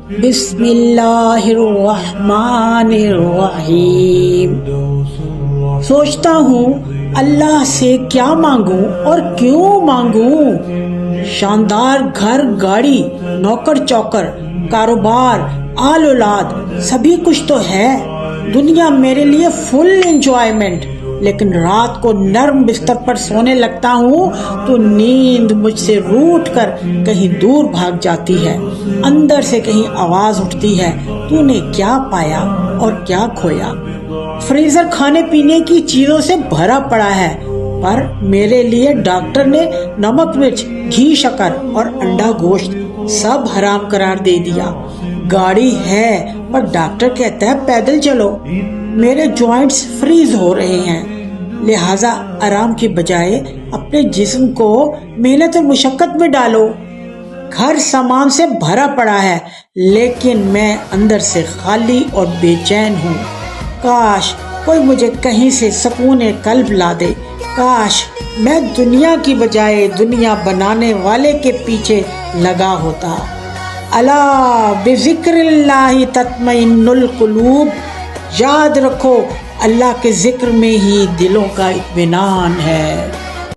بسم اللہ الرحمن الرحیم۔ سوچتا ہوں اللہ سے کیا مانگوں اور کیوں مانگوں؟ شاندار گھر، گاڑی، نوکر چوکر، کاروبار، آل اولاد، سبھی کچھ تو ہے۔ دنیا میرے لیے فل انجوائمنٹ، لیکن رات کو نرم بستر پر سونے لگتا ہوں تو نیند مجھ سے روٹ کر کہیں دور بھاگ جاتی ہے۔ اندر سے کہیں آواز اٹھتی ہے، تو نے کیا پایا اور کیا کھویا؟ فریزر کھانے پینے کی چیزوں سے بھرا پڑا ہے، پر میرے لیے ڈاکٹر نے نمک مرچ، گھی شکر اور انڈا گوشت سب حرام قرار دے دیا۔ گاڑی ہے پر ڈاکٹر کہتا ہے پیدل چلو۔ میرے جوائنٹس فریز ہو رہے ہیں، لہٰذا آرام کی بجائے اپنے جسم کو محنت و مشقت میں ڈالو۔ گھر سامان سے بھرا پڑا ہے، لیکن میں اندر سے خالی اور بے چین ہوں۔ کاش کوئی مجھے کہیں سے سکون قلب لا دے، کاش میں دنیا کی بجائے دنیا بنانے والے کے پیچھے لگا ہوتا۔ الا بذکر اللہ تطمئن القلوب، یاد رکھو اللہ کے ذکر میں ہی دلوں کا اطمینان ہے۔